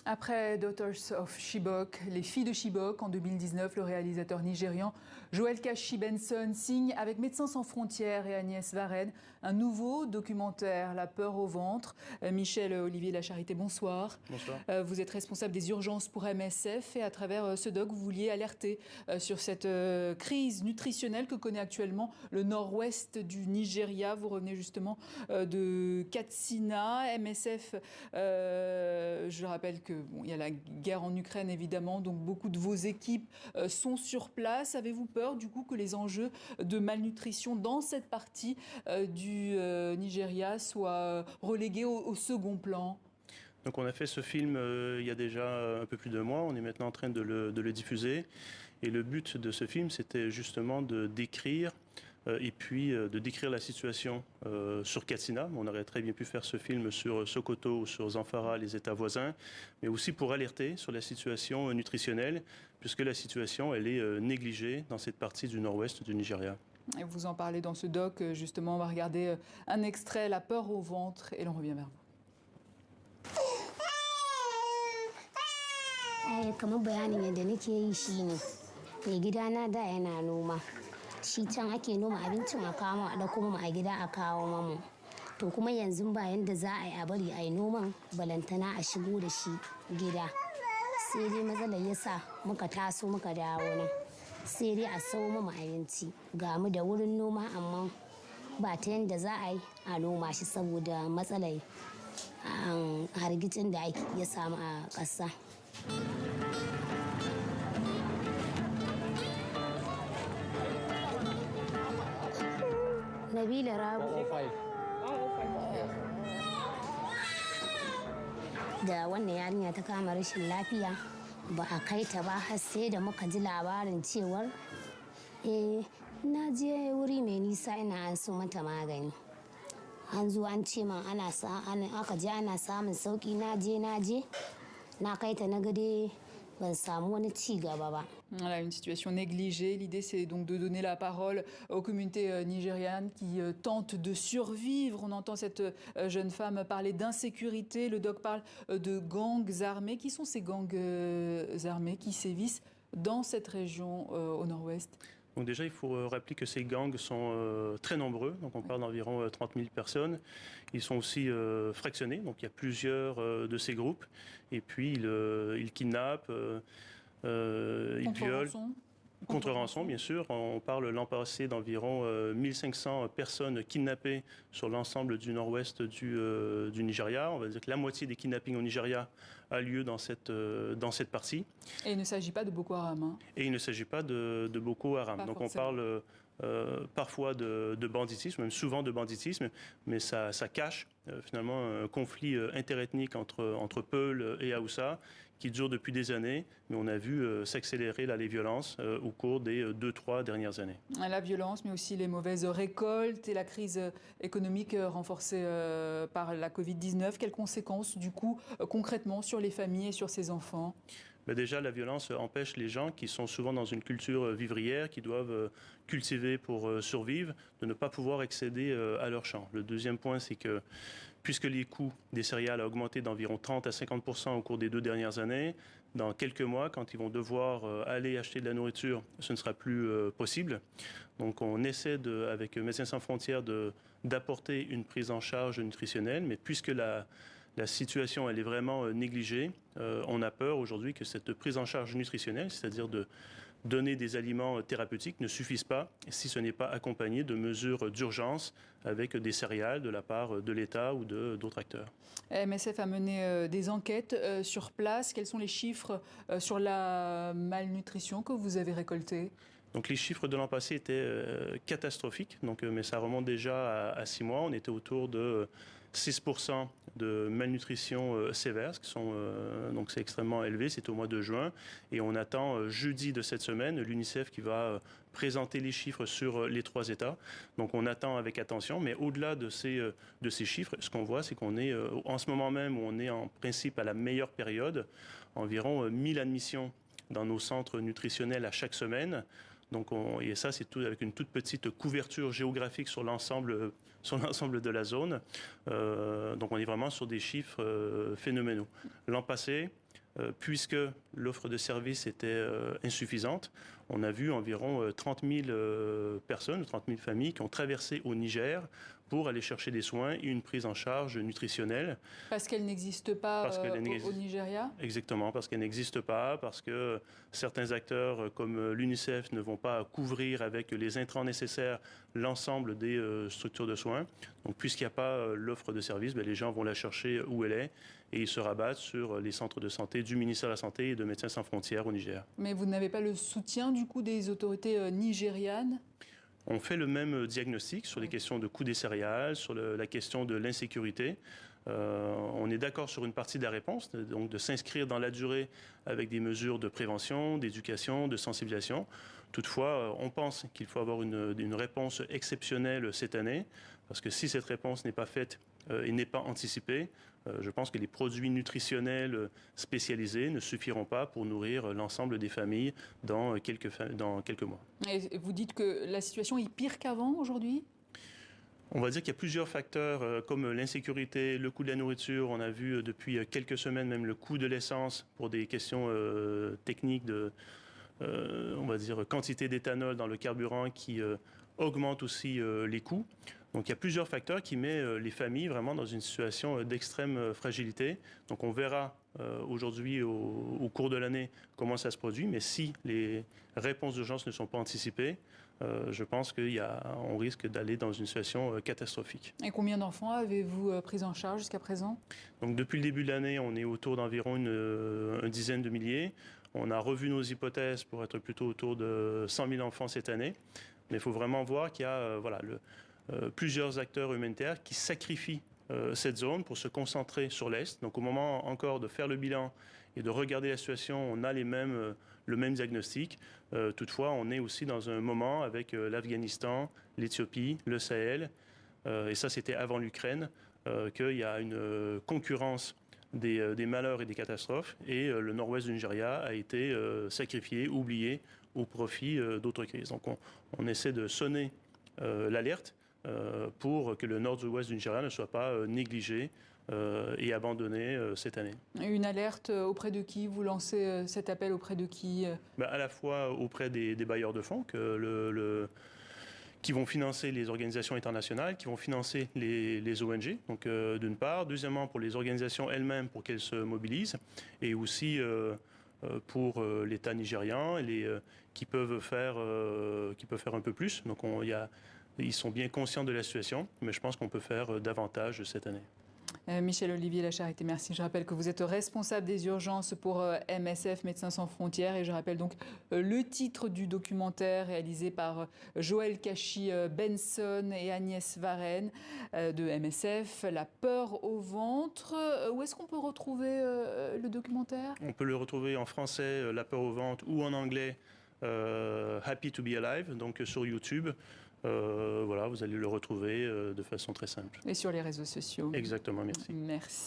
Après Daughters of Chibok, les filles de Chibok, en 2019, le réalisateur nigérian Joel Kashi Benson signe avec Médecins sans frontières et Agnès Varenne un nouveau documentaire, La peur au ventre. Michel Olivier de la Charité, bonsoir. Bonsoir. Vous êtes responsable des urgences pour MSF et à travers ce doc, vous vouliez alerter sur cette crise nutritionnelle que connaît actuellement le nord-ouest du Nigeria. Vous revenez justement de Katsina. MSF, je rappelle que bon, il y a la guerre en Ukraine évidemment, donc beaucoup de vos équipes sont sur place. Avez-vous peur du coup que les enjeux de malnutrition dans cette partie du Nigeria soient relégués au second plan ? Donc on a fait ce film il y a déjà un peu plus d'1 mois, on est maintenant en train de le diffuser. Et le but de ce film, c'était justement de décrire et puis de décrire la situation sur Katsina. On aurait très bien pu faire ce film sur Sokoto ou sur Zamfara, les États voisins, mais aussi pour alerter sur la situation nutritionnelle, puisque la situation, elle est négligée dans cette partie du nord-ouest du Nigeria. Et vous en parlez dans ce doc, justement, on va regarder un extrait, La peur au ventre, et l'on revient vers vous. Kamar bayanin yadda nake yi shi ne mai gidana da yana noma shi can ake noma abincin a kawo da kuma a gida a kawo mamu to kuma yanzu ba yanda za a yi a bari a yi noman balantana a shigo da shi gida sai dai matsalar yasa muka taso muka dawo nan sai dai a sau mamu abinci ga mu da wurin noma amma ba ta yanda za a yi a noma shi saboda matsalar hargitsin da ya samu a ƙasa. Nabila Rabu da wannan yarinya ta kama rashin lafiya ba a kai ta ba har sai da muka ji labarin cewar na je wuri mai nisa ina an so mata magani an zo an ce man aka je ana samun sauki na je na kai ta na gade ban samu wani ci gaba ba. Voilà, une situation négligée. L'idée, c'est donc de donner la parole aux communautés nigérianes qui tentent de survivre. On entend cette jeune femme parler d'insécurité. Le doc parle de gangs armés. Qui sont ces gangs armés qui sévissent dans cette région au nord-ouest ? Donc déjà, il faut rappeler que ces gangs sont très nombreux. Donc on parle d'environ 30 000 personnes. Ils sont aussi fractionnés. Donc il y a plusieurs de ces groupes. Et puis ils kidnappent, ils violent. Contre rançon, bien sûr. On parle l'an passé d'environ 1500 personnes kidnappées sur l'ensemble du nord-ouest du Nigeria. On va dire que la moitié des kidnappings au Nigeria a lieu dans cette partie. Et il ne s'agit pas de Boko Haram. Hein. Et il ne s'agit pas de Boko Haram. Donc on parle parfois de banditisme, même souvent de banditisme, mais ça cache finalement un conflit interethnique entre Peul et Haoussa qui dure depuis des années, mais on a vu s'accélérer les violences au cours des 2-3 dernières années. La violence, mais aussi les mauvaises récoltes et la crise économique renforcée par la Covid-19. Quelles conséquences, du coup, concrètement sur les familles et sur ces enfants ? Mais déjà, la violence empêche les gens qui sont souvent dans une culture vivrière, qui doivent cultiver pour survivre, de ne pas pouvoir accéder à leurs champs. Le deuxième point, c'est que puisque les coûts des céréales ont augmenté d'environ 30 à 50% au cours des 2 dernières années, dans quelques mois, quand ils vont devoir aller acheter de la nourriture, ce ne sera plus possible. Donc on essaie, avec Médecins sans frontières, d'apporter une prise en charge nutritionnelle, mais puisque la situation elle est vraiment négligée. On a peur aujourd'hui que cette prise en charge nutritionnelle, c'est-à-dire de donner des aliments thérapeutiques, ne suffise pas si ce n'est pas accompagné de mesures d'urgence avec des céréales de la part de l'État ou d'autres acteurs. MSF a mené des enquêtes sur place. Quels sont les chiffres sur la malnutrition que vous avez récoltés ? Donc les chiffres de l'an passé étaient catastrophiques, mais ça remonte déjà à 6 mois. On était autour de 6% de malnutrition sévère, donc c'est extrêmement élevé, c'est au mois de juin. Et on attend jeudi de cette semaine l'UNICEF qui va présenter les chiffres sur les 3 États. Donc on attend avec attention, mais au-delà de ces chiffres, ce qu'on voit, c'est qu'on est en ce moment même où on est en principe à la meilleure période, environ 1000 admissions dans nos centres nutritionnels à chaque semaine. Donc et ça, c'est tout avec une toute petite couverture géographique sur l'ensemble de la zone. Donc on est vraiment sur des chiffres phénoménaux. L'an passé, puisque l'offre de services était insuffisante. On a vu environ 30 000 personnes, 30 000 familles qui ont traversé au Niger pour aller chercher des soins et une prise en charge nutritionnelle. Parce qu'elle n'existe pas au Nigeria? Exactement, parce qu'elle n'existe pas, parce que certains acteurs comme l'UNICEF ne vont pas couvrir avec les intrants nécessaires l'ensemble des structures de soins. Donc, puisqu'il n'y a pas l'offre de service, les gens vont la chercher où elle est et ils se rabattent sur les centres de santé du ministère de la Santé et de Médecins sans frontières au Niger. Mais vous n'avez pas le soutien du coup des autorités nigérianes? On fait le même diagnostic sur les questions de coût des céréales, sur la question de l'insécurité. On est d'accord sur une partie de la réponse, donc de s'inscrire dans la durée avec des mesures de prévention, d'éducation, de sensibilisation. Toutefois, on pense qu'il faut avoir une réponse exceptionnelle cette année, parce que si cette réponse n'est pas faite et n'est pas anticipée, je pense que les produits nutritionnels spécialisés ne suffiront pas pour nourrir l'ensemble des familles dans quelques mois. Et vous dites que la situation est pire qu'avant aujourd'hui? On va dire qu'il y a plusieurs facteurs comme l'insécurité, le coût de la nourriture. On a vu depuis quelques semaines même le coût de l'essence pour des questions techniques de, on va dire, quantité d'éthanol dans le carburant qui augmente aussi les coûts. Donc il y a plusieurs facteurs qui mettent les familles vraiment dans une situation d'extrême fragilité. Donc on verra aujourd'hui au cours de l'année comment ça se produit, mais si les réponses d'urgence ne sont pas anticipées, je pense qu'on risque d'aller dans une situation catastrophique. Et combien d'enfants avez-vous pris en charge jusqu'à présent? Donc depuis le début de l'année, on est autour d'environ une dizaine de milliers. On a revu nos hypothèses pour être plutôt autour de 100 000 enfants cette année. Mais il faut vraiment voir qu'il y a plusieurs acteurs humanitaires qui sacrifient cette zone pour se concentrer sur l'Est. Donc au moment encore de faire le bilan et de regarder la situation, on a le même diagnostic. Toutefois, on est aussi dans un moment avec l'Afghanistan, l'Éthiopie, le Sahel, et ça c'était avant l'Ukraine, qu'il y a une concurrence des malheurs et des catastrophes, et le nord-ouest du Nigeria a été sacrifié, oublié au profit d'autres crises. Donc on essaie de sonner l'alerte pour que le nord-ouest du Nigeria ne soit pas négligé et abandonné cette année. Une alerte auprès de qui? Vous lancez cet appel auprès de qui? À la fois auprès des bailleurs de fonds qui vont financer les organisations internationales, qui vont financer les ONG, donc d'une part. Deuxièmement, pour les organisations elles-mêmes, pour qu'elles se mobilisent, et aussi pour l'État nigérian, qui peuvent faire un peu plus. Donc ils sont bien conscients de la situation, mais je pense qu'on peut faire davantage cette année. Michel-Olivier Lacharité, merci. Je rappelle que vous êtes responsable des urgences pour MSF, Médecins sans frontières. Et je rappelle donc le titre du documentaire réalisé par Joël Kachi-Benson et Agnès Varenne de MSF, La peur au ventre. Où est-ce qu'on peut retrouver le documentaire? On peut le retrouver en français, La peur au ventre, ou en anglais, Happy to be Alive, donc sur YouTube. Voilà, vous allez le retrouver de façon très simple. Et sur les réseaux sociaux. Exactement, merci. Merci.